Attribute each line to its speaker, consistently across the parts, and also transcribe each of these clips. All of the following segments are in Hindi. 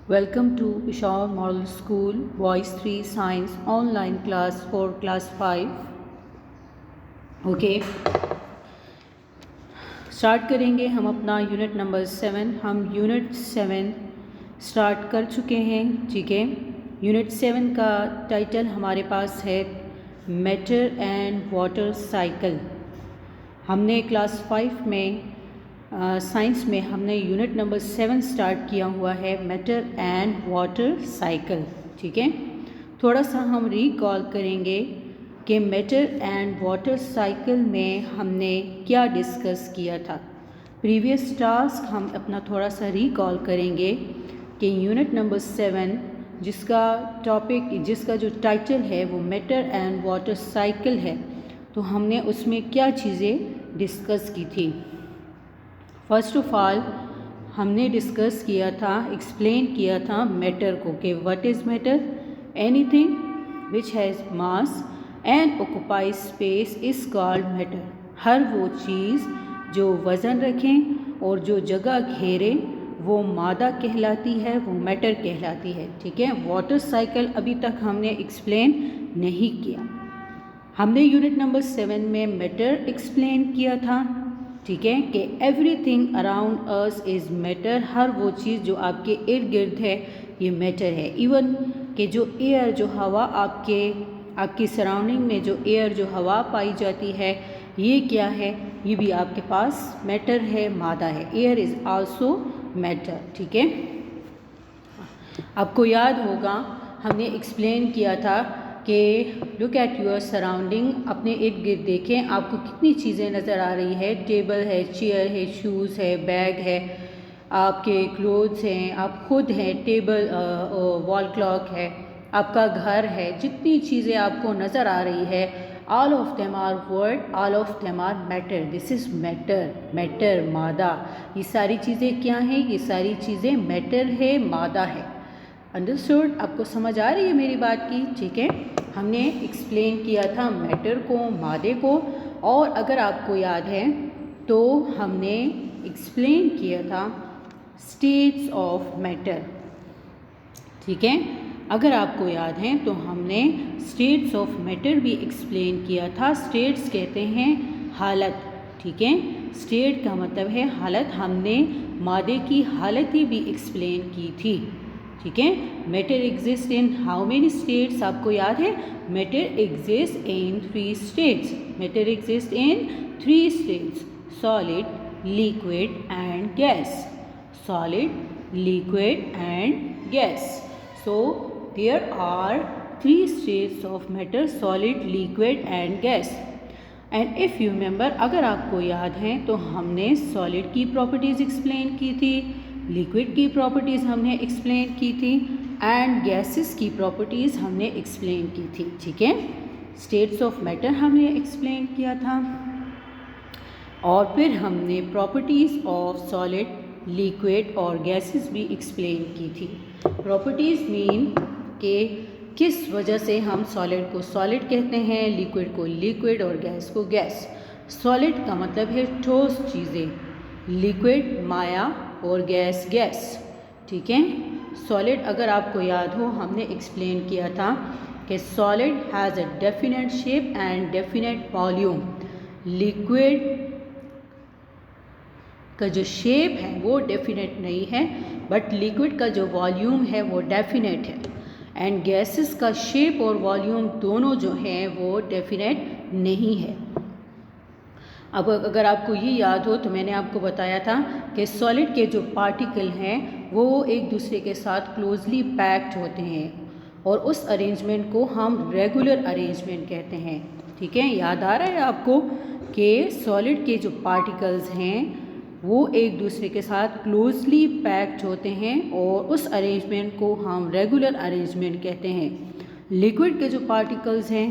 Speaker 1: Welcome to Peshawar Model School Voice 3 Science online class for class 5. Okay start करेंगे हम अपना यूनिट नंबर 7। हम यूनिट 7 स्टार्ट कर चुके हैं। ठीक है, यूनिट 7 का टाइटल हमारे पास है मैटर एंड वाटर साइकिल। हमने क्लास 5 में साइंस में हमने यूनिट नंबर 7 स्टार्ट किया हुआ है, मैटर एंड वाटर साइकिल। ठीक है, थोड़ा सा हम रिकॉल करेंगे कि मैटर एंड वाटर साइकिल में हमने क्या डिस्कस किया था। प्रीवियस टास्क हम अपना थोड़ा सा रिकॉल करेंगे कि यूनिट नंबर 7 जिसका जो टाइटल है वो मैटर एंड वाटर साइकिल है, तो हमने उसमें क्या चीज़ें डिस्कस की थी। फर्स्ट ऑफ ऑल हमने डिस्कस किया था, एक्सप्लेन किया था मैटर को कि what is matter, anything which has mass and occupies space is called matter. हर वो चीज़ जो वज़न रखें और जो जगह घेरे वो मादा कहलाती है, वो मैटर कहलाती है। ठीक है, वाटर साइकिल अभी तक हमने एक्सप्लेन नहीं किया। हमने यूनिट नंबर 7 में मैटर एक्सप्लेन किया था। ठीक है, कि everything around us is matter. हर वो चीज़ जो आपके इर्द गिर्द है ये मैटर है। इवन कि जो एयर, जो हवा आपकी सराउंडिंग में जो एयर, जो हवा पाई जाती है, ये क्या है, ये भी आपके पास मैटर है, मादा है। Air is also matter. ठीक है, आपको याद होगा हमने एक्सप्लेन किया था कि लुक एट योर सराउंडिंग, अपने इर्द गिर्द देखें आपको कितनी चीज़ें नज़र आ रही है। टेबल है, चेयर है, शूज़ है, बैग है, आपके क्लोथ्स हैं, आप खुद हैं, टेबल, वॉल क्लॉक है, आपका घर है। जितनी चीज़ें आपको नज़र आ रही है, all of them are word, all of them are matter. This is matter, matter मादा। ये सारी चीज़ें क्या हैं, ये सारी चीज़ें मैटर है, मादा है। अंडरस्टूड, आपको समझ आ रही है मेरी बात की। ठीक है, हमने एक्सप्लेन किया था मैटर को, मादे को। और अगर आपको याद है तो हमने एक्सप्लेन किया था स्टेट्स ऑफ मैटर। ठीक है, अगर आपको याद है तो हमने स्टेट्स ऑफ मैटर भी एक्सप्लेन किया था। स्टेट्स कहते हैं हालत। ठीक है, स्टेट का मतलब है हालत। हमने मादे की हालतें भी एक्सप्लेन की थी। ठीक है, matter exist in how many states, आपको याद है matter exist in 3 states. Matter exist in 3 states, solid, liquid and gas. Solid, liquid and gas. So there are 3 states of matter, solid, liquid and gas. And if you remember, अगर आपको याद है तो हमने सॉलिड की प्रॉपर्टीज़ एक्सप्लेन की थी, लिक्विड की प्रॉपर्टीज़ हमने एक्सप्लेन की थी एंड गैसेस की प्रॉपर्टीज़ हमने एक्सप्लेन की थी। ठीक है, स्टेट्स ऑफ मैटर हमने एक्सप्लेन किया था और फिर हमने प्रॉपर्टीज़ ऑफ सॉलिड, लिक्विड और गैसेस भी एक्सप्लेन की थी। प्रॉपर्टीज़ मीन कि किस वजह से हम सॉलिड को सॉलिड कहते हैं, लिक्विड को लिक्विड और गैस को गैस। सॉलिड का मतलब है ठोस चीज़ें, लिक्विड माया और गैस गैस। ठीक है, सॉलिड अगर आपको याद हो हमने एक्सप्लेन किया था कि solid has a definite shape and definite volume. Liquid का जो शेप है वो डेफिनेट नहीं है, बट लिक्विड का जो वॉल्यूम है वो डेफिनेट है। एंड गैसेस का शेप और वॉल्यूम दोनों जो हैं वो डेफिनेट नहीं है। अब अगर आपको ये याद हो तो मैंने आपको बताया था कि सॉलिड के जो पार्टिकल हैं वो एक दूसरे के साथ क्लोजली पैक्ड होते हैं और उस अरेंजमेंट को हम रेगुलर अरेंजमेंट कहते हैं। ठीक है, याद आ रहा है आपको कि सॉलिड के जो पार्टिकल्स हैं वो एक दूसरे के साथ क्लोजली पैक्ड होते हैं और उस अरेंजमेंट को हम रेगुलर अरेंजमेंट कहते हैं। लिक्विड के जो पार्टिकल्स हैं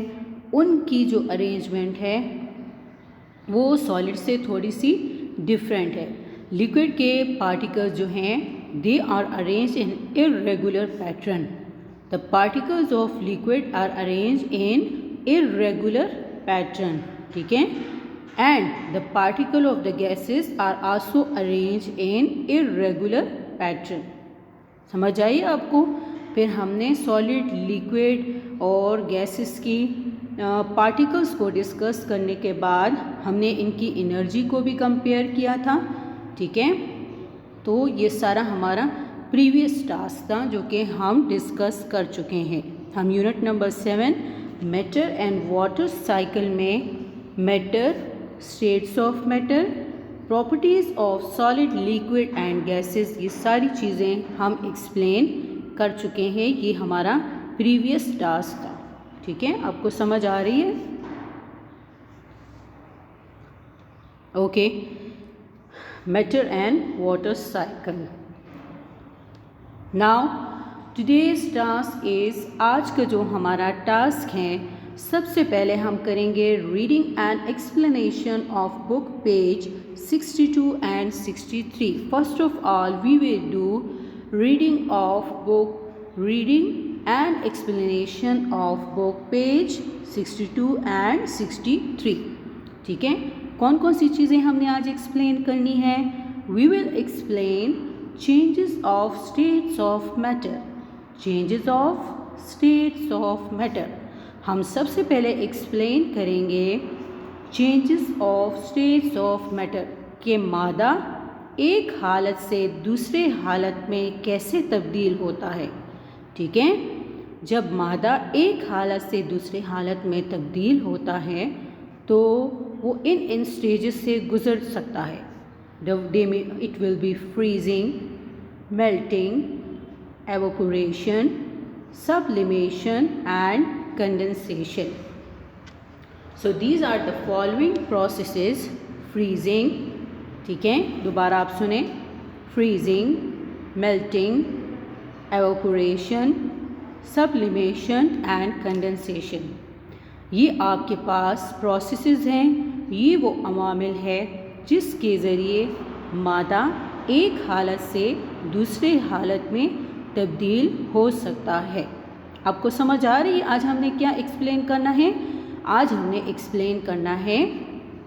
Speaker 1: उनकी जो अरेंजमेंट है वो सॉलिड से थोड़ी सी डिफरेंट है। लिक्विड के पार्टिकल्स जो हैं they are arranged in irregular pattern. The particles of liquid are arranged in irregular pattern. ठीक है, and the particle of the gases are also arranged in irregular pattern. समझ आई आपको। फिर हमने सॉलिड, लिक्विड और गैसेस की पार्टिकल्स को डिस्कस करने के बाद हमने इनकी एनर्जी को भी कंपेयर किया था, ठीक है। तो ये सारा हमारा प्रीवियस टास्क था जो कि हम डिस्कस कर चुके हैं। हम unit number 7 matter and water cycle में matter, states of matter, properties of solid, liquid and gases, ये सारी चीज़ें हम एक्सप्लेन कर चुके हैं। ये हमारा प्रीवियस टास्क था, ठीक है। आपको समझ आ रही है? Okay, matter and water cycle. Now today's task is, आज का जो हमारा टास्क है, सबसे पहले हम करेंगे reading and explanation of book page 62 and 63। First of all we will do reading of book, reading and explanation of book page 62 and 63, ठीक है। कौन कौन सी चीज़ें हमने आज एक्सप्लेन करनी है? We will explain changes of states of matter, changes of states of matter. हम सबसे पहले एक्सप्लेन करेंगे changes of states of matter के मादा एक हालत से दूसरे हालत में कैसे तब्दील होता है, ठीक है। जब मादा एक हालत से दूसरे हालत में तब्दील होता है तो वो इन स्टेजेस से गुज़र सकता है। It will be freezing, melting, evaporation, sublimation and condensation. So these are the following processes: freezing, ठीक है, दोबारा आप सुने, freezing, melting, evaporation, sublimation and condensation। ये आपके पास प्रोसेसेस हैं, ये वो अवामिल है जिसके ज़रिए मादा एक हालत से दूसरे हालत में तब्दील हो सकता है। आपको समझ आ रही है आज हमने क्या एक्सप्लेन करना है? आज हमने एक्सप्लेन करना है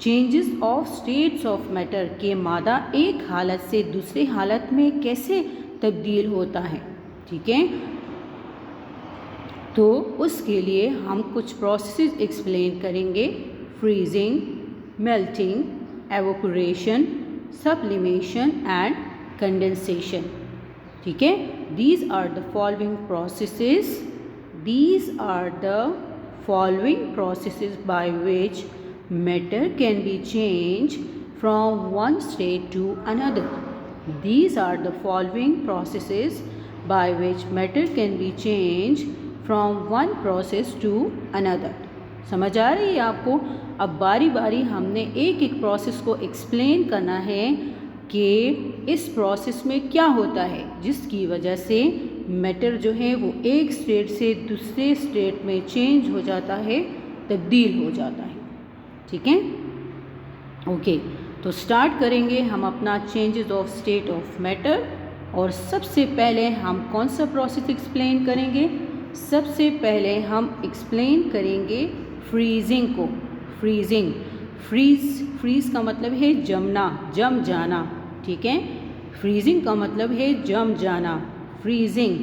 Speaker 1: changes of states of matter के मादा एक हालत से दूसरे हालत में कैसे तब्दील होता है, ठीक है। तो उसके लिए हम कुछ प्रोसेस एक्सप्लेन करेंगे: freezing, melting, evaporation, sublimation and condensation, ठीक है। These are the following processes. These are the following processes by which matter can be changed from one state to another. These are the following processes by which matter can be changed from one process to another. समझ आ रही है आपको? अब बारी बारी हमने एक एक प्रोसेस को एक्सप्लेन करना है कि इस प्रोसेस में क्या होता है जिसकी वजह से मैटर जो है वो एक स्टेट से दूसरे स्टेट में चेंज हो जाता है, तब्दील हो जाता है, ठीक है। ओके, तो स्टार्ट करेंगे हम अपना changes of state of matter. और सबसे पहले हम कौन सा प्रोसेस एक्सप्लेन करेंगे? सबसे पहले हम एक्सप्लेन करेंगे फ्रीजिंग को। फ्रीजिंग, फ्रीज का मतलब है जमना, जम जाना, ठीक है। फ्रीजिंग का मतलब है जम जाना, freezing.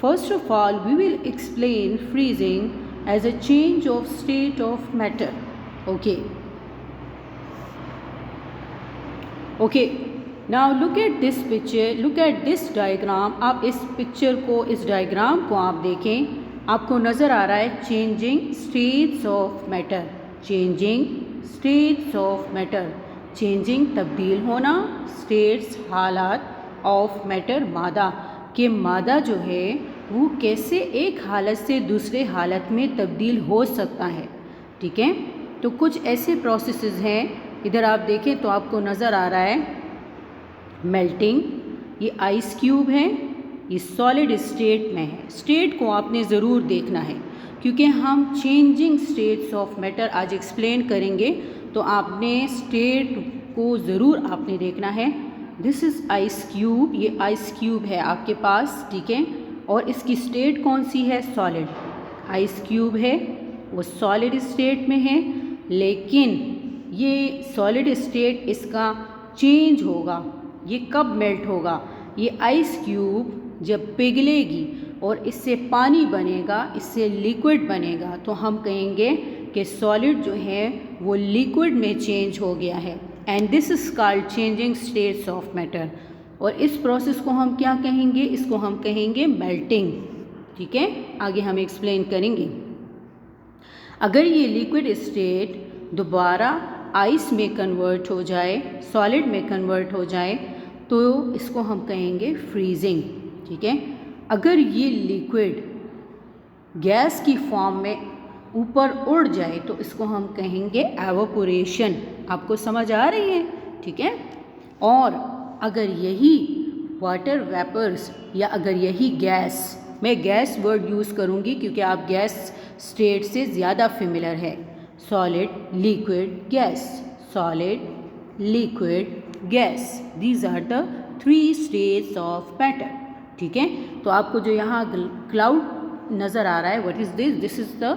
Speaker 1: First of all we will explain freezing as a change of state of matter. Okay, now look at this picture, look at this diagram. आप इस पिक्चर को, इस डायग्राम को आप देखें, आपको नज़र आ रहा है changing states of matter, changing states of matter, changing तब्दील होना, स्टेट्स हालात, ऑफ मैटर मादा, के मादा जो है वो कैसे एक हालत से दूसरे हालत में तब्दील हो सकता है, ठीक है। तो कुछ ऐसे प्रोसेसेस हैं, इधर आप देखें तो आपको नज़र आ रहा है मेल्टिंग, ये आइस क्यूब है, ये सॉलिड स्टेट में है। स्टेट को आपने ज़रूर देखना है क्योंकि हम चेंजिंग स्टेट्स ऑफ मैटर आज एक्सप्लेन करेंगे, तो आपने स्टेट को ज़रूर आपने देखना है। दिस इज़ आइस क्यूब, ये आइस क्यूब है आपके पास, ठीक है। और इसकी स्टेट कौन सी है? सॉलिड। आइस क्यूब है वो सॉलिड स्टेट में है, लेकिन ये सॉलिड स्टेट इसका चेंज होगा। ये कब मेल्ट होगा? ये आइस क्यूब जब पिघलेगी और इससे पानी बनेगा, इससे लिक्विड बनेगा, तो हम कहेंगे कि सॉलिड जो है वो लिक्विड में चेंज हो गया है। And this is called changing states of matter. और इस प्रोसेस को हम क्या कहेंगे? इसको हम कहेंगे मेल्टिंग। ठीक है, आगे हम एक्सप्लेन करेंगे। अगर ये लिक्विड स्टेट दोबारा आइस में कन्वर्ट हो जाए, सॉलिड में कन्वर्ट हो जाए, तो इसको हम कहेंगे फ्रीजिंग। ठीक है, अगर ये लिक्विड गैस की फॉर्म में ऊपर उड़ जाए तो इसको हम कहेंगे एवापोरेशन। आपको समझ आ रही है? ठीक है, और अगर यही वाटर वेपर्स या अगर यही गैस, मैं गैस वर्ड यूज़ करूँगी क्योंकि आप गैस स्टेट से ज़्यादा फेमिलियर है। Solid, liquid, gas, solid, liquid, gas, these are the 3 states of matter. ठीक है, तो आपको जो यहाँ क्लाउड नज़र आ रहा है, what is this? This is the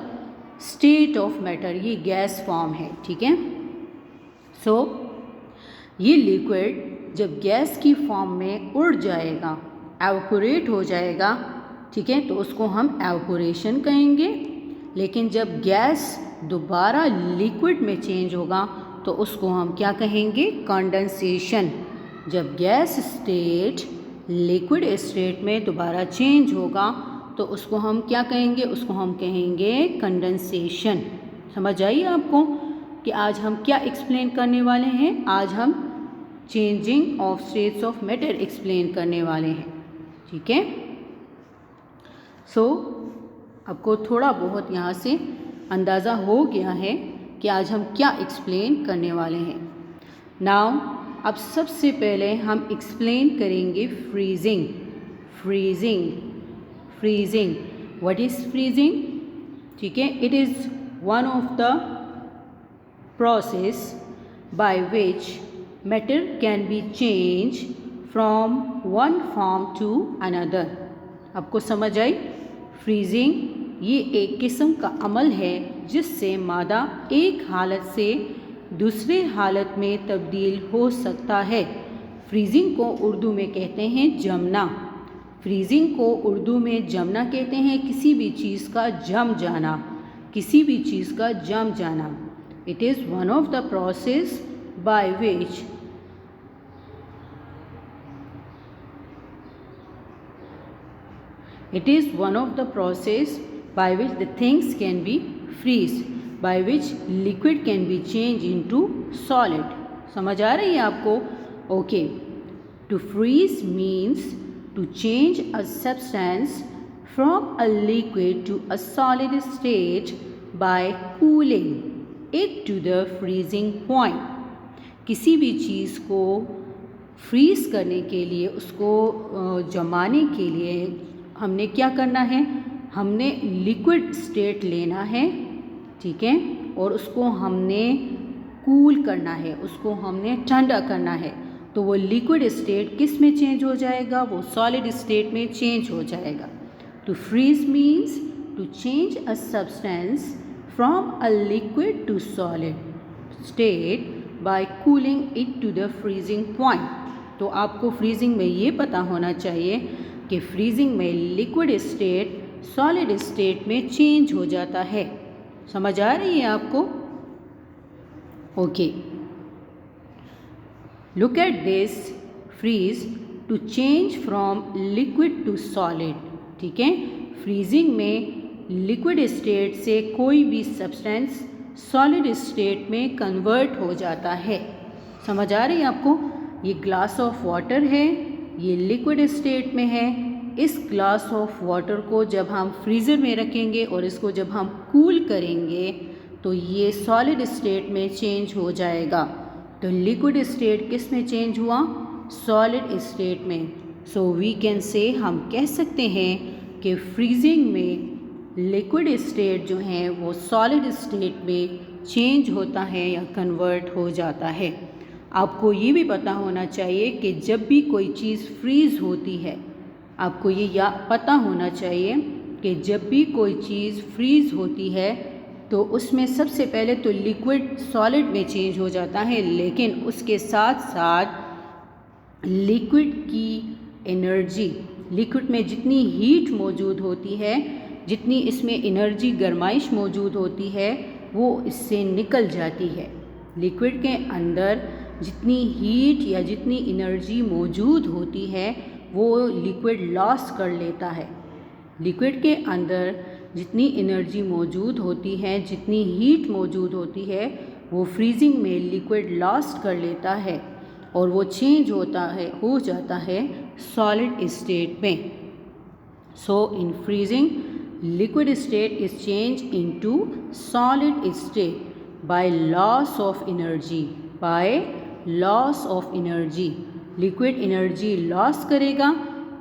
Speaker 1: state of matter, ये गैस फॉर्म है। ठीक है, सो ये लिक्विड जब गैस की फॉर्म में उड़ जाएगा, एवापोरेट हो जाएगा, ठीक है, तो उसको हम एवापोरेशन कहेंगे। लेकिन जब गैस दोबारा लिक्विड में चेंज होगा तो उसको हम क्या कहेंगे? कंडेंसेशन। जब गैस स्टेट लिक्विड स्टेट में दोबारा चेंज होगा तो उसको हम क्या कहेंगे? उसको हम कहेंगे कंडेंसेशन। समझ आई आपको कि आज हम क्या एक्सप्लेन करने वाले हैं? आज हम changing of states of matter explain करने वाले हैं। ठीक है, सो आपको थोड़ा बहुत यहाँ से अंदाज़ा हो गया है कि आज हम क्या एक्सप्लेन करने वाले हैं। नाउ अब सबसे पहले हम एक्सप्लेन करेंगे freezing. Freezing, freezing, what is freezing? ठीक है, it is one of the process by which matter can be change from one form to another. आपको समझ आई? फ्रीजिंग ये एक किस्म का अमल है जिससे मादा एक हालत से दूसरे हालत में तब्दील हो सकता है। फ्रीजिंग को उर्दू में कहते हैं जमना। फ्रीजिंग को उर्दू में जमना कहते हैं, किसी भी चीज़ का जम जाना, किसी भी चीज़ का जम जाना। It is one of the process by which it is one of the process by which the things can be freeze, by which liquid can be changed into solid. समझ आ रही है आपको? Okay, to freeze means to change a substance from a liquid to a solid state by cooling it to the freezing point. किसी भी चीज़ को फ्रीज करने के लिए, उसको जमाने के लिए हमने क्या करना है? हमने लिक्विड स्टेट लेना है, ठीक है, और उसको हमने कूल करना है, उसको हमने ठंडा करना है। तो वो लिक्विड स्टेट किस में चेंज हो जाएगा? वो सॉलिड स्टेट में चेंज हो जाएगा। To freeze means to change a substance from a liquid to solid state by cooling it to the freezing point. तो आपको फ्रीजिंग में ये पता होना चाहिए कि फ्रीजिंग में लिक्विड स्टेट सॉलिड स्टेट में चेंज हो जाता है। समझ आ रही है आपको? Okay, look at this freeze to change from liquid to solid. ठीक है, फ्रीजिंग में लिक्विड स्टेट से कोई भी सब्सटेंस सॉलिड स्टेट में कन्वर्ट हो जाता है। समझ आ रही है आपको? ये ग्लास ऑफ वाटर है, ये लिक्विड स्टेट में है। इस ग्लास ऑफ वाटर को जब हम फ्रीज़र में रखेंगे और इसको जब हम कूल करेंगे तो ये सॉलिड स्टेट में चेंज हो जाएगा। तो लिक्विड स्टेट किस में चेंज हुआ? सॉलिड स्टेट में। सो वी कैन से, हम कह सकते हैं कि फ्रीजिंग में लिक्विड स्टेट जो है वो सॉलिड स्टेट में चेंज होता है या कन्वर्ट हो जाता है। आपको ये भी पता होना चाहिए कि जब भी कोई चीज़ फ्रीज़ होती है, आपको ये पता होना चाहिए कि जब भी कोई चीज़ फ्रीज़ होती है तो उसमें सबसे पहले तो लिक्विड सॉलिड में चेंज हो जाता है, लेकिन उसके साथ साथ लिक्विड की एनर्जी लिक्विड में जितनी हीट मौजूद होती है, जितनी इसमें एनर्जी गर्माइश मौजूद होती है, वो इससे निकल जाती है। लिक्विड के अंदर जितनी हीट या जितनी एनर्जी मौजूद होती है वो लिक्विड लॉस कर लेता है। लिक्विड के अंदर जितनी एनर्जी मौजूद होती है, जितनी हीट मौजूद होती है, वो फ्रीजिंग में लिक्विड लॉस कर लेता है और वो चेंज हो जाता है सॉलिड स्टेट में। So in freezing liquid state is change into solid state by loss of energy. By loss of energy, liquid energy loss करेगा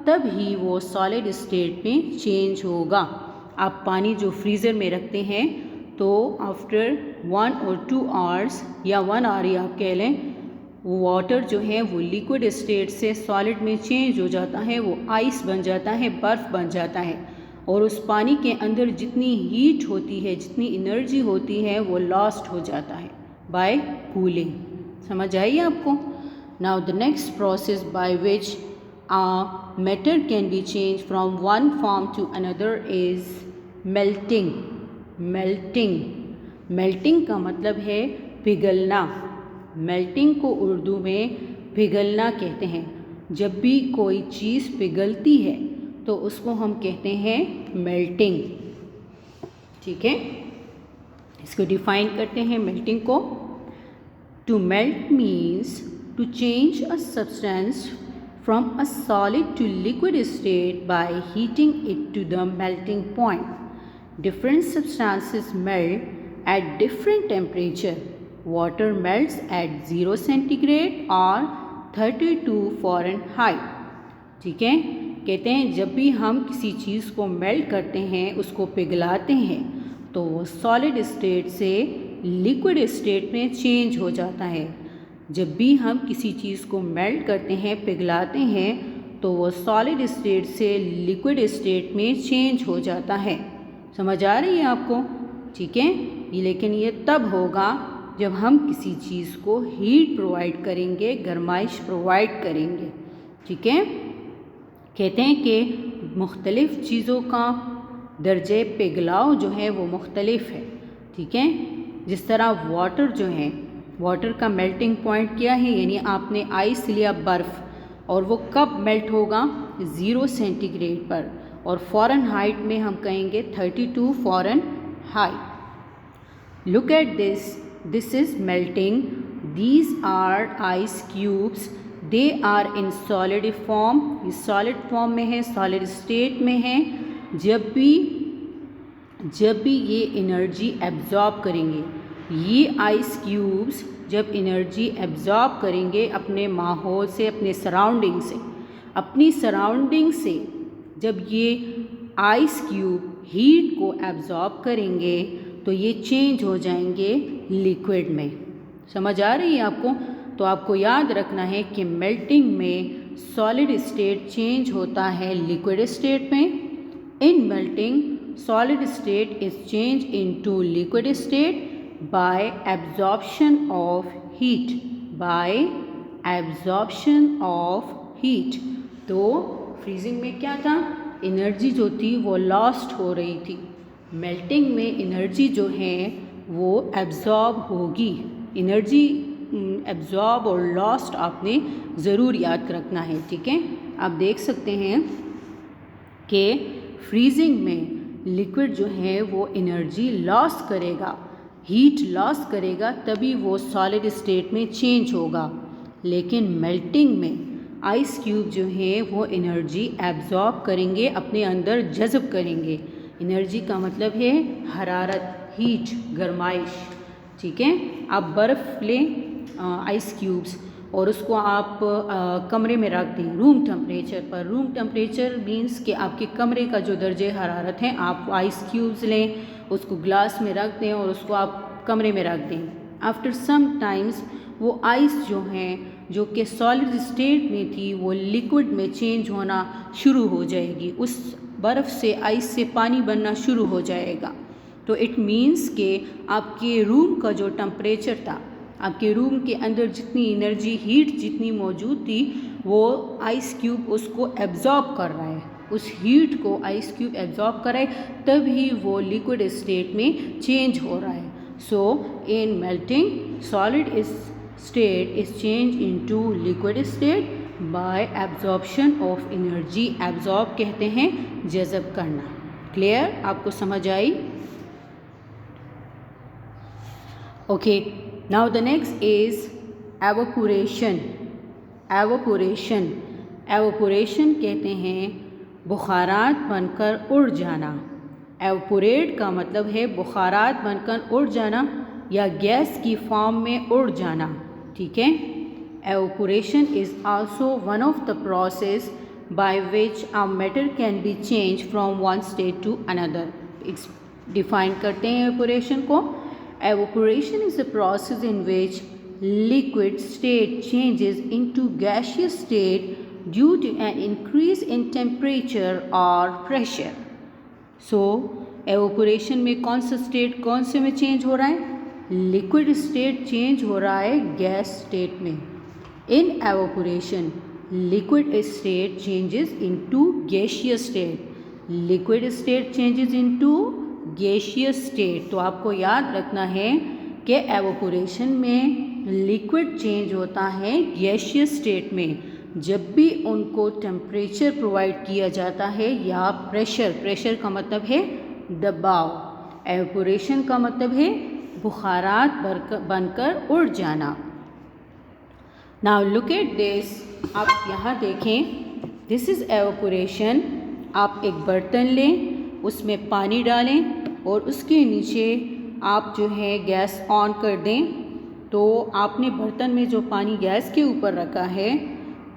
Speaker 1: तब ही वो सॉलिड स्टेट में चेंज होगा। आप पानी जो फ्रीज़र में रखते हैं तो आफ्टर 1 और 2 आवर्स या 1 आवर ही आप कह लें, वो वाटर जो है वो लिक्विड स्टेट से सॉलिड में चेंज हो जाता है, वो आइस बन जाता है, बर्फ़ बन जाता है और उस पानी के अंदर जितनी हीट होती है, जितनी एनर्जी होती है, वो लॉस्ट हो जाता है बाय कूलिंग। समझ आई आपको? Now the next process by which matter can be change from one form to another is melting. Melting का मतलब है पिघलना। मेल्टिंग को उर्दू में पिघलना कहते हैं। जब भी कोई चीज़ पिघलती है तो उसको हम कहते हैं मेल्टिंग। ठीक है, इसको डिफाइन करते हैं मेल्टिंग को। To melt means to change a substance from a solid to liquid state by heating it to the melting point. Different substances melt at different temperature. Water melts at 0 centigrade or 32 Fahrenheit. ठीक है, कहते हैं जब भी हम किसी चीज़ को मेल्ट करते हैं, उसको पिघलाते हैं, तो वो सॉलिड स्टेट से लिक्विड स्टेट में चेंज हो जाता है। जब भी हम किसी चीज़ को मेल्ट करते हैं, पिघलाते हैं, तो वो सॉलिड स्टेट से लिक्विड स्टेट में चेंज हो जाता है। समझ आ रही है आपको? ठीक है, लेकिन ये तब होगा जब हम किसी चीज़ को हीट प्रोवाइड करेंगे, गर्माइश प्रोवाइड करेंगे। ठीक है, कहते हैं कि मुख्तलिफ़ चीज़ों का दर्जे पिघलाव जो है वो मुख्तलिफ है। ठीक है, जिस तरह वाटर जो है, वाटर का मेल्टिंग पॉइंट क्या है, यानी आपने आइस लिया, बर्फ़, और वो कब मेल्ट होगा? 0 सेंटीग्रेड पर, और फ़ारेनहाइट में हम कहेंगे 32 Fahrenheit. Look at this is melting. These are ice cubes, they are in solid form. ये सॉलिड फॉर्म में है, सॉलिड स्टेट में है। जब भी ये एनर्जी एब्जॉर्ब करेंगे, ये आइस क्यूब्स जब एनर्जी एब्जॉर्ब करेंगे अपने माहौल से, अपने सराउंडिंग से, अपनी सराउंडिंग से जब ये आइस क्यूब हीट को एब्जॉर्ब करेंगे तो ये चेंज हो जाएंगे लिक्विड में। समझ आ रही है आपको? तो आपको याद रखना है कि मेल्टिंग में सॉलिड स्टेट चेंज होता है लिक्विड स्टेट में। इन melting solid state is changed into liquid state by absorption of heat. by absorption of heat. तो फ्रीजिंग में क्या था? एनर्जी जो थी वो लॉस्ट हो रही थी। मेल्टिंग में एनर्जी जो है वो एब्जॉर्ब होगी। एनर्जी एब्जॉर्ब और लॉस्ट आपने ज़रूर याद रखना है। ठीक है, आप देख सकते हैं कि फ्रीजिंग में लिक्विड जो है वो एनर्जी लॉस करेगा, हीट लॉस करेगा, तभी वो सॉलिड स्टेट में चेंज होगा। लेकिन मेल्टिंग में आइस क्यूब जो है वो एनर्जी एब्जॉर्ब करेंगे, अपने अंदर जज़ब करेंगे। एनर्जी का मतलब है हरारत, हीट, गर्माइश। ठीक है, आप बर्फ़ लें आइस क्यूब्स और उसको आप कमरे में रख दें रूम टेम्परेचर पर। रूम टेम्परेचर मीन्स कि आपके कमरे का जो दर्जे हरारत है, आप आइस क्यूब्स लें, उसको ग्लास में रख दें और उसको आप कमरे में रख दें। आफ्टर सम टाइम्स वो आइस जो हैं, जो कि सॉलिड स्टेट में थी, वो लिक्विड में चेंज होना शुरू हो जाएगी। उस बर्फ़ से, आइस से पानी बनना शुरू हो जाएगा। तो इट मीन्स कि आपके रूम का जो टेम्परेचर था, आपके रूम के अंदर जितनी एनर्जी, हीट जितनी मौजूद थी, वो आइस क्यूब उसको एब्जॉर्ब कर रहा है, उस हीट को आइस क्यूब एब्जॉर्ब कर रहा है, तभी वो लिक्विड स्टेट में चेंज हो रहा है. So in melting solid state is change into liquid state by absorption of energy. Absorb कहते हैं जज़ब करना. क्लियर? आपको समझ आई? Okay, now the next is evaporation. Evaporation, evaporation कहते हैं बुखारात बनकर उड़ जाना. एवोपोरेट का मतलब है बुखारात बनकर उड़ जाना या गैस की फॉर्म में उड़ जाना. ठीक है. Evaporation is also one of the process by which a matter can be change from one state to another. Define करते हैं एवोपोरेशन को. Evaporation is a process in which liquid state changes into gaseous state due to an increase in temperature or pressure. So, evaporation में कौन सा स्टेट कौन से में चेंज हो रहा है? लिक्विड स्टेट चेंज हो रहा है गैस स्टेट में. In evaporation liquid state changes into gaseous state. Liquid state changes into gaseous state. तो आपको याद रखना है कि एवोपोरेशन में लिक्विड चेंज होता है गैसियस स्टेट में जब भी उनको टेम्परेचर प्रोवाइड किया जाता है या प्रेशर. प्रेशर का मतलब है दबाव. एवोपोरेशन का मतलब है बुखारात बनकर उड़ जाना. Now look at this. आप यहाँ देखें, दिस इज़ एवोपोरेशन. आप एक बर्तन लें, उसमें पानी डालें और उसके नीचे आप जो है गैस ऑन कर दें. तो आपने बर्तन में जो पानी गैस के ऊपर रखा है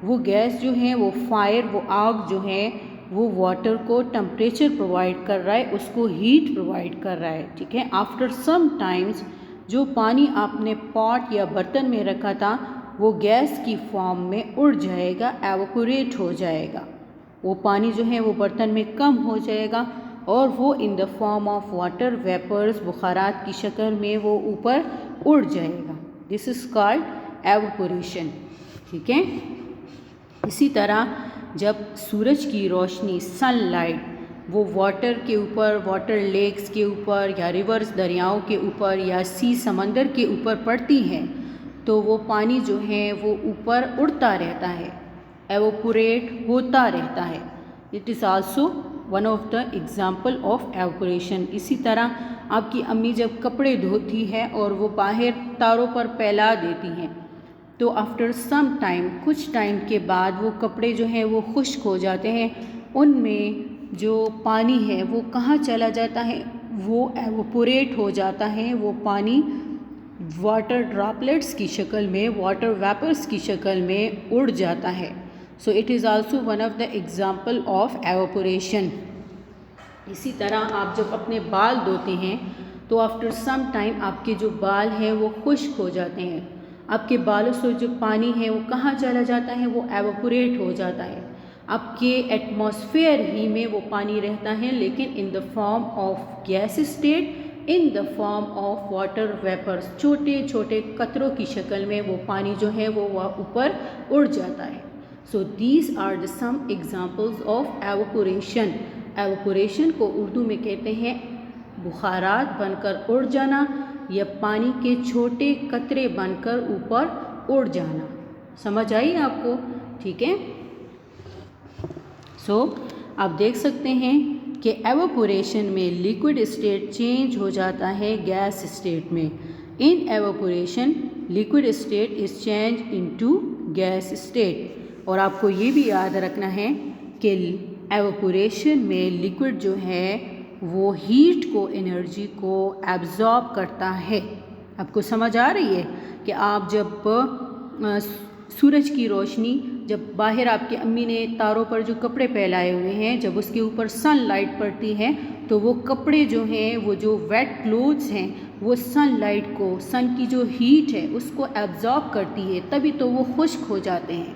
Speaker 1: वो गैस जो है वो फायर, वो आग जो है वो वाटर को टेम्परेचर प्रोवाइड कर रहा है, उसको हीट प्रोवाइड कर रहा है. ठीक है. आफ्टर सम टाइम्स जो पानी आपने पॉट या बर्तन में रखा था वो गैस की फॉर्म में उड़ जाएगा, एवोपोरेट हो जाएगा. वो पानी जो है वो बर्तन में कम हो जाएगा और वो in the form of water vapours, बुखारात की शक्ल में वो ऊपर उड़ जाएगा. This is called evaporation. ठीक है. इसी तरह जब सूरज की रोशनी, सनलाइट, वो वाटर के ऊपर, वाटर लेक्स के ऊपर या रिवर्स, दरियाओं के ऊपर या सी, समंदर के ऊपर पड़ती है तो वो पानी जो है वो ऊपर उड़ता रहता है, एवोपोरेट होता रहता है. It is also one of the example of evaporation. इसी तरह आपकी अम्मी जब कपड़े धोती है और वो बाहर तारों पर फैला देती हैं तो आफ्टर सम टाइम, कुछ टाइम के बाद वो कपड़े जो हैं वो खुश्क हो जाते हैं. उनमें जो पानी है वो कहाँ चला जाता है? वो एवोपोरेट हो जाता है. वो पानी वाटर ड्रॉपलेट्स की शक्ल में, वाटर वेपर्स की शक्ल में उड़ जाता है. So it is also one of the example of evaporation. इसी तरह आप जब अपने बाल धोते हैं तो आफ्टर सम टाइम आपके जो बाल हैं वो खुश्क हो जाते हैं. आपके बालों से जो पानी है वो कहाँ चला जाता है? वो एवोपोरेट हो जाता है. आपके एटमॉस्फेयर ही में वो पानी रहता है लेकिन in the form of gas state, in the form of water vapours. छोटे छोटे कतरों की शक्ल में वो पानी जो है वो ऊपर उड़ जाता है. So these are the some examples of evaporation. Evaporation को उर्दू में कहते हैं बुखारात बनकर उड़ जाना या पानी के छोटे कतरे बनकर ऊपर उड़ जाना. समझ आई आपको? ठीक है. सो आप देख सकते हैं कि एवोपोरेशन में लिक्विड स्टेट चेंज हो जाता है गैस स्टेट में. In evaporation liquid state is change into gas state. और आपको ये भी याद रखना है कि एवोपोरेशन में लिक्विड जो है वो हीट को, एनर्जी को एब्जॉर्ब करता है. आपको समझ आ रही है कि आप जब सूरज की रोशनी, जब बाहर आपकी अम्मी ने तारों पर जो कपड़े फैलाए हुए हैं, जब उसके ऊपर सनलाइट पड़ती है तो वो कपड़े जो हैं, वो जो वेट क्लोथ्स हैं, वो सनलाइट को, सन की जो हीट है उसको एब्जॉर्ब करती है, तभी तो वो खुश्क हो जाते हैं,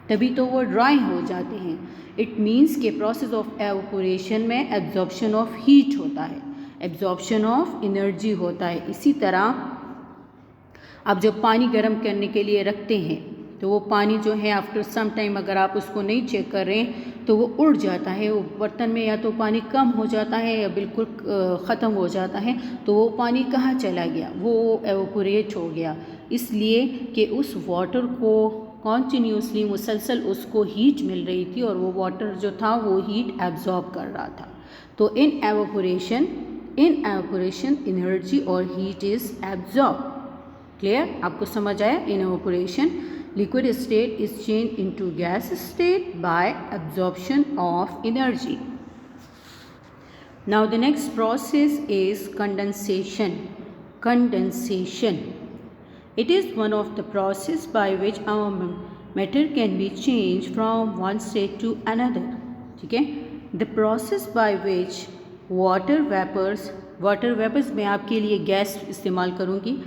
Speaker 1: तभी तो वो ड्राई हो जाते हैं. इट मीन्स के प्रोसेस ऑफ एवोपोरेशन में एब्जॉर्प्शन ऑफ हीट होता है, एब्जॉर्प्शन ऑफ एनर्जी होता है. इसी तरह आप जब पानी गर्म करने के लिए रखते हैं तो वो पानी जो है आफ्टर सम टाइम अगर आप उसको नहीं चेक कर रहे हैं तो वो उड़ जाता है, वो बर्तन में या तो पानी कम हो जाता है या बिल्कुल ख़त्म हो जाता है। तो वो पानी कहाँ चला गया, वो एवोपोरेट हो गया, इसलिए कि उस वाटर को कॉन्टीन्यूसली मुसलसल उसको हीट मिल रही थी और वो वाटर जो था वो हीट एब्जॉर्ब कर रहा था। तो इन एवोपोरेशन एनर्जी और हीट इज़ एब्जॉर्ब। क्लियर, आपको समझ आया? इन evaporation liquid state is changed into gas state by absorption of energy. Now the next process is condensation. Condensation. It is one of the process by which our matter can be changed from one state to another. ठीक है? The process by which water vapors में आपके लिए गैस इस्तेमाल करूँगी।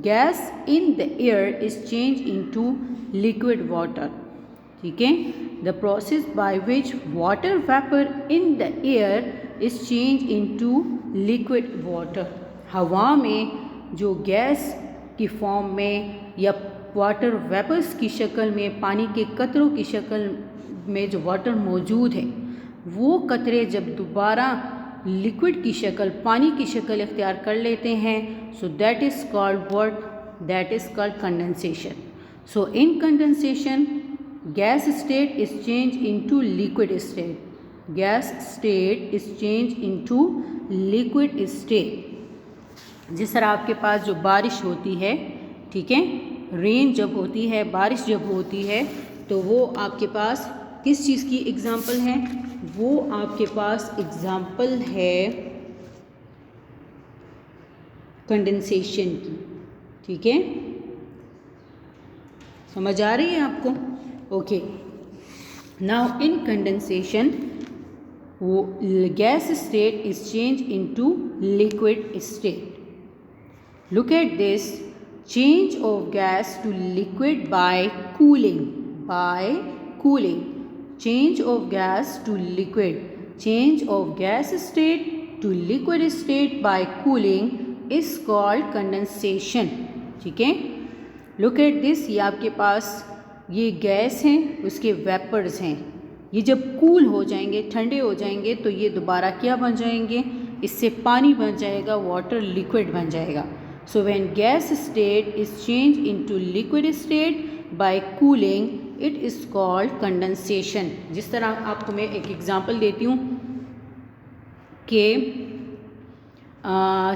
Speaker 1: gas in the air is changed into liquid water. ठीक है? The process by which water vapor in the air is changed into liquid water. हवा में जो गैस की फॉर्म में या वाटर वेपर्स की शक्ल में, पानी के कतरों की शक्ल में जो वाटर मौजूद है, वो कतरे जब दोबारा लिक्विड की शक्ल, पानी की शक्ल इख्तियार कर लेते हैं, so that is called what? That is called condensation. So in condensation gas state is change into liquid state. Gas state is change into liquid state. जिस तरह आपके पास जो बारिश होती है, ठीक है, रेन जब होती है, बारिश जब होती है, तो वो आपके पास किस चीज़ की एग्ज़ाम्पल है? वो आपके पास एग्ज़ाम्पल है कंडेंसेशन की. ठीक है, समझ आ रही है आपको? ओके. नाउ इन कंडेंसेशन वो gas state is change into liquid state. Look at this. Change of gas to liquid by cooling. Change of gas to liquid. Change of gas state to liquid state by cooling is called condensation. ठीक है? Look at this. ये आपके पास ये गैस हैं, उसके वेपर्स हैं. ये जब कूल हो जाएंगे, ठंडे हो जाएंगे, तो ये दोबारा क्या बन जाएंगे? इससे पानी बन जाएगा, वाटर लिक्विड बन जाएगा. So when gas state is changed into liquid state by cooling, it is called condensation. जिस तरह आपको मैं एक एग्ज़ाम्पल देती हूँ कि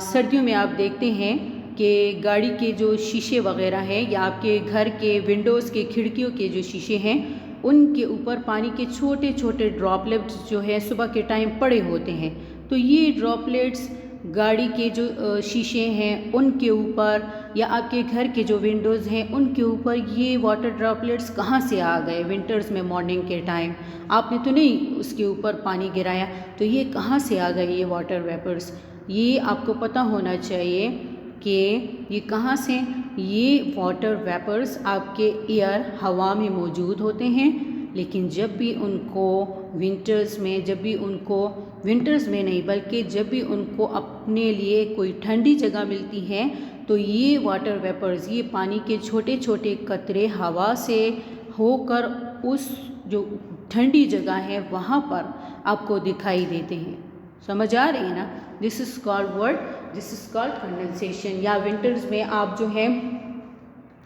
Speaker 1: सर्दियों में आप देखते हैं कि गाड़ी के जो शीशे वग़ैरह हैं या आपके घर के विंडोज़ के खिड़कियों के जो शीशे हैं, उनके ऊपर पानी के छोटे छोटे ड्रॉपलेट्स जो है सुबह के टाइम पड़े होते हैं. तो ये ड्रॉपलेट्स गाड़ी के जो शीशे हैं उनके ऊपर या आपके घर के जो विंडोज़ हैं उनके ऊपर ये वाटर ड्रॉपलेट्स कहाँ से आ गए? विंटर्स में मॉर्निंग के टाइम आपने तो नहीं उसके ऊपर पानी गिराया, तो ये कहाँ से आ गए ये वाटर वेपर्स? ये आपको पता होना चाहिए कि ये कहाँ से. ये वाटर वेपर्स आपके एयर, हवा में मौजूद होते हैं, लेकिन जब भी उनको विंटर्स में नहीं बल्कि जब भी उनको अपने लिए कोई ठंडी जगह मिलती है, तो ये वाटर वेपर्स, ये पानी के छोटे छोटे कतरे हवा से होकर उस जो ठंडी जगह है वहाँ पर आपको दिखाई देते हैं. समझ आ रही है ना? This is called word, this is called condensation. या विंटर्स में आप जो है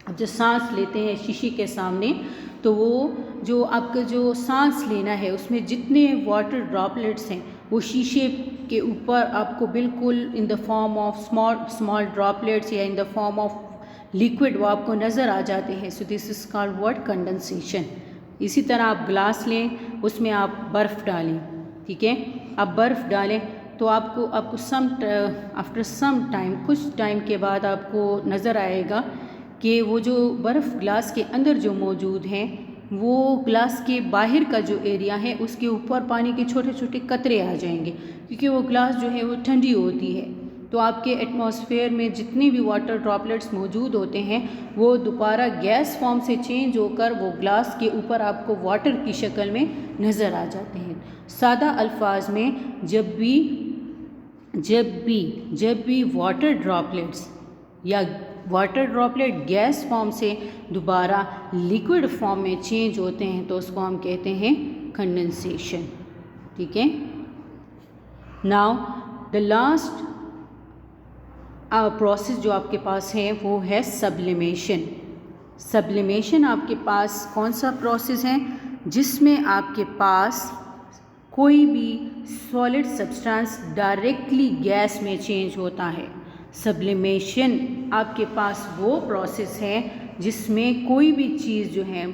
Speaker 1: जब सांस लेते हैं शीशे के सामने, तो वो जो आपका जो सांस लेना है उसमें जितने वाटर ड्रॉपलेट्स हैं वो शीशे के ऊपर आपको बिल्कुल in the form of small droplets या in the form of liquid वो आपको नज़र आ जाते हैं. So this is called what? Condensation. इसी तरह आप ग्लास लें, उसमें आप बर्फ़ डालें. ठीक है, आप बर्फ़ डालें तो आपको आफ्टर सम टाइम, कुछ टाइम के बाद आपको नज़र आएगा कि वो जो बर्फ़ ग्लास के अंदर जो मौजूद हैं वो ग्लास के बाहर का जो एरिया है उसके ऊपर पानी के छोटे छोटे कतरे आ जाएंगे, क्योंकि वो ग्लास जो है वो ठंडी होती है. तो आपके एटमॉस्फेयर में जितने भी वाटर ड्रॉपलेट्स मौजूद होते हैं वो दोबारा गैस फॉर्म से चेंज होकर वो ग्लास के ऊपर आपको वाटर की शक्ल में नज़र आ जाते हैं. सादा अल्फाज में जब भी वाटर ड्रॉपलेट्स या वाटर ड्रॉपलेट गैस फॉर्म से दोबारा लिक्विड फॉर्म में चेंज होते हैं तो उसको हम कहते हैं कंडेंसेशन। ठीक है। नाउ द लास्ट प्रोसेस जो आपके पास है वो है सब्लिमेशन। सब्लिमेशन आपके पास कौन सा प्रोसेस है जिसमें आपके पास कोई भी सॉलिड सब्सटेंस डायरेक्टली गैस में चेंज होता है। सब्लिमेशन आपके पास वो प्रोसेस है जिसमें कोई भी चीज़ जो है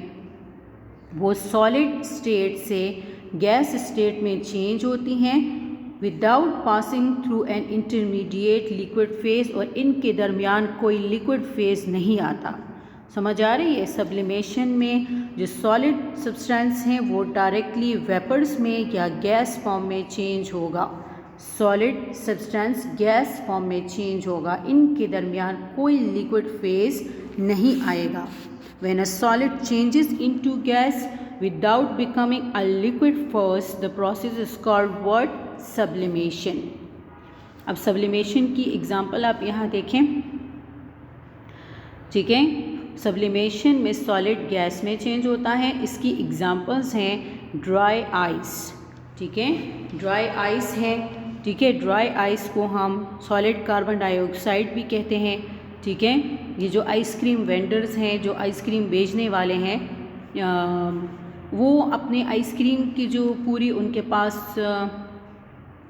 Speaker 1: वो सॉलिड स्टेट से गैस स्टेट में चेंज होती हैं without passing through an intermediate liquid phase, और इनके दरमियान कोई लिक्विड फेज नहीं आता। समझ आ रही है? सब्लिमेशन में जो सॉलिड सब्सटेंस हैं वो डायरेक्टली वेपर्स में या गैस फॉर्म में चेंज होगा। सॉलिड सब्सटेंस गैस फॉर्म में चेंज होगा, इनके दरमियान कोई लिक्विड फेज नहीं आएगा। When a solid changes into gas without becoming a liquid first, the process is called what? Sublimation. अब sublimation की एग्जाम्पल आप यहाँ देखें। ठीक है, सब्लिमेशन में सॉलिड गैस में चेंज होता है। इसकी एग्जाम्पल्स हैं ड्राई आइस। ठीक है, ड्राई आइस है। ठीक है, ड्राई आइस को हम सॉलिड कार्बन डाइऑक्साइड भी कहते हैं। ठीक है, ये जो आइसक्रीम वेंडर्स हैं, जो आइसक्रीम बेचने वाले हैं, वो अपने आइसक्रीम की जो पूरी उनके पास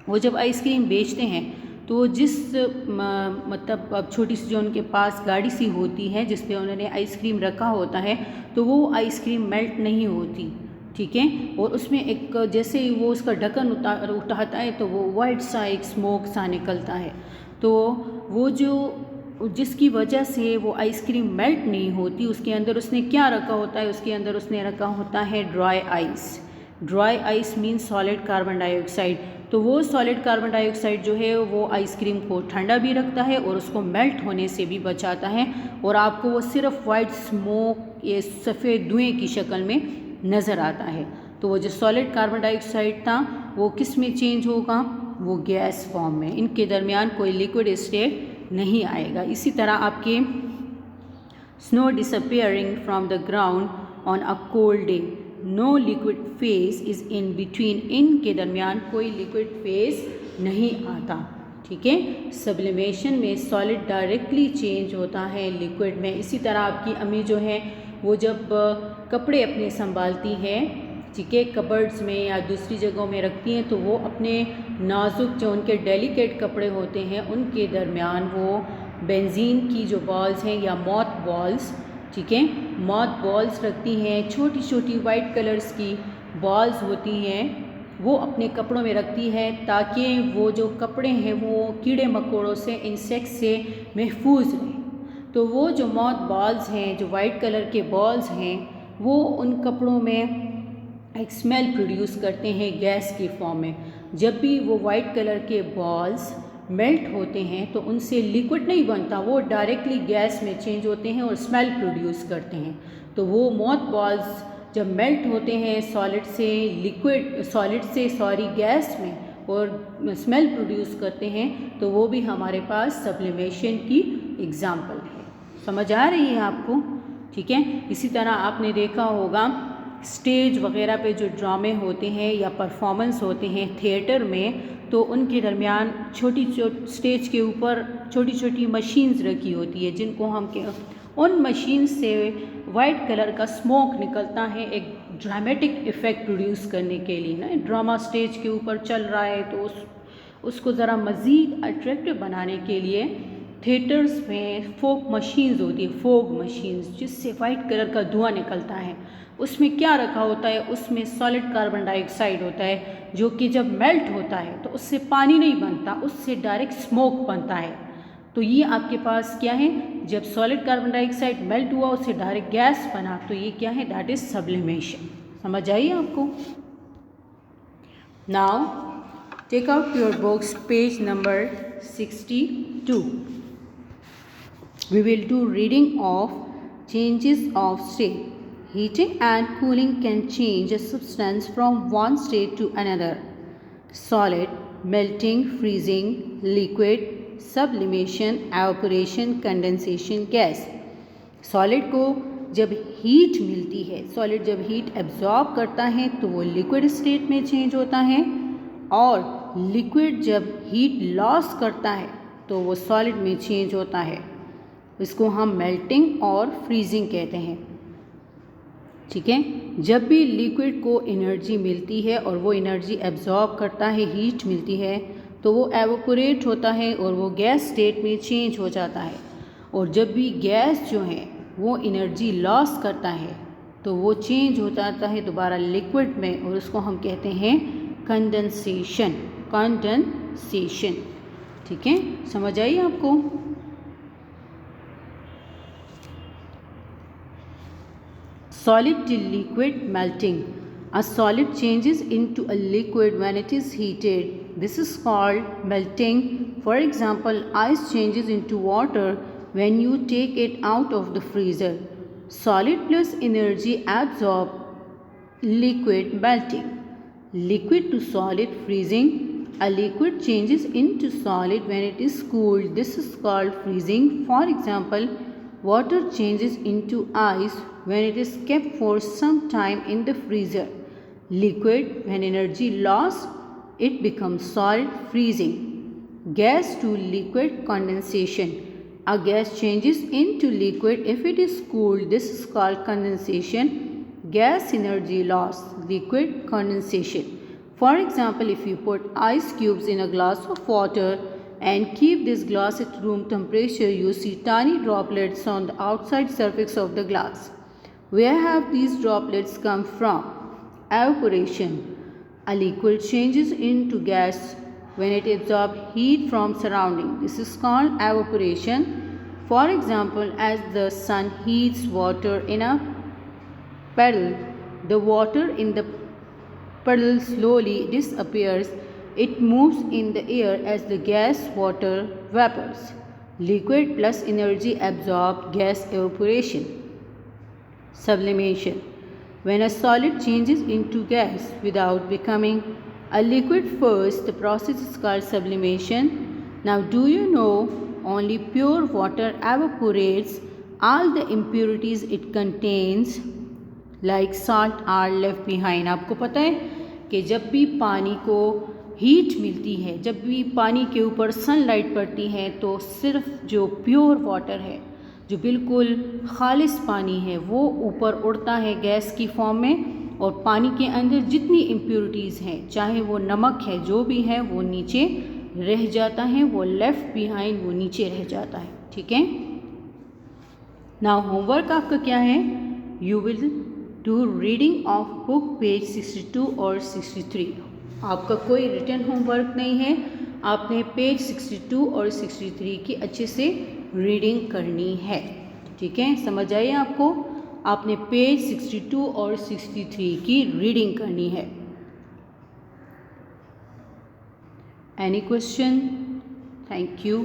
Speaker 1: वो जब आइसक्रीम बेचते हैं तो जिस मतलब अब छोटी सी जो उनके पास गाड़ी सी होती है जिस पे उन्होंने आइसक्रीम रखा होता है तो वो आइसक्रीम मेल्ट नहीं होती। ठीक है, और उसमें एक जैसे ही वो उसका ढक्कन उठाता है तो वो वाइट सा एक स्मोक सा निकलता है। तो वो जो जिसकी वजह से वो आइसक्रीम मेल्ट नहीं होती, उसके अंदर उसने क्या रखा होता है? उसके अंदर उसने रखा होता है dry ice. Dry ice means solid carbon dioxide. तो वो सॉलिड कार्बन डाइऑक्साइड जो है वो आइसक्रीम को ठंडा भी रखता है और उसको मेल्ट होने से भी बचाता है, और आपको वो सिर्फ वाइट स्मोक, ये सफ़ेद धुएँ की शक्ल में नज़र आता है। तो वो जो सॉलिड कार्बन डाइऑक्साइड था वो किस में चेंज होगा? वो गैस फॉर्म में। इनके दरमियान कोई लिक्विड स्टेट नहीं आएगा। इसी तरह आपके snow disappearing from the ground on a cold day, no liquid phase is in between, इनके दरमियान कोई लिक्विड फेज नहीं आता। ठीक है, सब्लिमेशन में सॉलिड डायरेक्टली चेंज होता है लिक्विड में। इसी तरह आपकी अम्मी जो है वो जब कपड़े अपने संभालती है, ठीक है, कबर्ड्स में या दूसरी जगहों में रखती हैं, तो वो अपने नाजुक जो उनके डेलिकेट कपड़े होते हैं उनके दरमियान वो बेंजीन की जो बॉल्स हैं या मॉथ बॉल्स, ठीक है, मॉथ बॉल्स रखती हैं। छोटी छोटी वाइट कलर्स की बॉल्स होती हैं, वो अपने कपड़ों में रखती है ताकि वो जो कपड़े हैं वो कीड़े मकोड़ों से, इंसेक्ट से महफूज रहें। तो वो जो मॉथ बॉल्स हैं, जो वाइट कलर के बॉल्स हैं, वो उन कपड़ों में एक स्मेल प्रोड्यूस करते हैं गैस की फॉर्म में। जब भी वो वाइट कलर के बॉल्स मेल्ट होते हैं तो उनसे लिक्विड नहीं बनता, वो डायरेक्टली गैस में चेंज होते हैं और स्मेल प्रोड्यूस करते हैं। तो वो मॉथ बॉल्स जब मेल्ट होते हैं सॉलिड से गैस में और स्मेल प्रोड्यूस करते हैं, तो वो भी हमारे पास सब्लिमेशन की एग्जाम्पल है। समझ आ रही है आपको? ठीक है, इसी तरह आपने देखा होगा स्टेज वगैरह पे जो ड्रामे होते हैं या परफॉर्मेंस होते हैं थिएटर में, तो उनके दरमियान स्टेज के ऊपर छोटी छोटी मशीन्स रखी होती है जिनको हम उन मशीन से वाइट कलर का स्मोक निकलता है एक ड्रामेटिक इफ़ेक्ट प्रोड्यूस करने के लिए ना। ड्रामा स्टेज के ऊपर चल रहा है तो उसको ज़रा मज़ीद अट्रैक्टिव बनाने के लिए थिएटर्स में फोक मशीन्स होती है, फोक मशीन्स, जिससे वाइट कलर का धुआं निकलता है। उसमें क्या रखा होता है? उसमें सॉलिड कार्बन डाइऑक्साइड होता है जो कि जब मेल्ट होता है तो उससे पानी नहीं बनता, उससे डायरेक्ट स्मोक बनता है। तो ये आपके पास क्या है? जब सॉलिड कार्बन डाइऑक्साइड मेल्ट हुआ उससे डायरेक्ट गैस बना, तो ये क्या है? That is sublimation. समझ आई आपको? Now take out your books, page number 62. We will do reading of changes of state. Heating and cooling can change a substance from one state to another. Solid, melting, freezing, liquid, sublimation, evaporation, condensation, gas. Solid को जब हीट मिलती है, सॉलिड जब हीट एब्जॉर्ब करता है तो वो लिक्विड स्टेट में चेंज होता है, और लिक्विड जब हीट लॉस करता है तो वो सॉलिड में चेंज होता है। इसको हम मेल्टिंग और फ्रीजिंग कहते हैं। ठीक है, जब भी लिक्विड को एनर्जी मिलती है और वो एनर्जी एब्जॉर्ब करता है, हीट मिलती है, तो वो एवोपोरेट होता है और वो गैस स्टेट में चेंज हो जाता है। और जब भी गैस जो है वो एनर्जी लॉस करता है तो वो चेंज हो जाता है दोबारा लिक्विड में, और उसको हम कहते हैं कंडेंसेशन। कंडेंसेशन। ठीक है, समझ आई आपको? Solid till liquid melting. A solid changes into a liquid when it is heated. This is called melting. For example, ice changes into water when you take it out of the freezer. Solid plus energy absorb, liquid melting. Liquid to solid freezing. A liquid changes into solid when it is cooled. This is called freezing. For example, water changes into ice when it is kept for some time in the freezer. Liquid, when energy lost, it becomes solid, freezing. Gas to liquid, condensation. A gas changes into liquid if it is cooled. This is called condensation. Gas energy loss, liquid, condensation. For example, if you put ice cubes in a glass of water and keep this glass at room temperature, you see tiny droplets on the outside surface of the glass. Where have these droplets come from? Evaporation. A liquid changes into gas when it absorbs heat from surrounding. This is called evaporation. For example, as the sun heats water in a puddle, the water in the puddle slowly disappears. It moves in the air as the gas water vapors. Liquid plus energy absorbed, gas evaporation. Sublimation. When a solid changes into gas without becoming a liquid first, the process is called sublimation. Now, do you know only pure water evaporates? All the impurities it contains like salt are left behind. आपको पता है कि जब भी पानी को हीट मिलती है, जब भी पानी के ऊपर सनलाइट पड़ती है, तो सिर्फ जो प्योर वाटर है, जो बिल्कुल खालिस पानी है, वो ऊपर उड़ता है गैस की फॉर्म में, और पानी के अंदर जितनी इम्प्योरिटीज़ हैं, चाहे वो नमक है, जो भी है, वो नीचे रह जाता है, वो लेफ़्ट बिहाइंड, वो नीचे रह जाता है। ठीक है, नाउ होमवर्क आपका क्या है? You will do reading of book page 62 और 63। आपका कोई रिटन होमवर्क नहीं है, आपने पेज 62 और 63 की अच्छे से रीडिंग करनी है। ठीक है, समझ आइए आपको? आपने पेज 62 और 63 की रीडिंग करनी है। Any question? Thank you.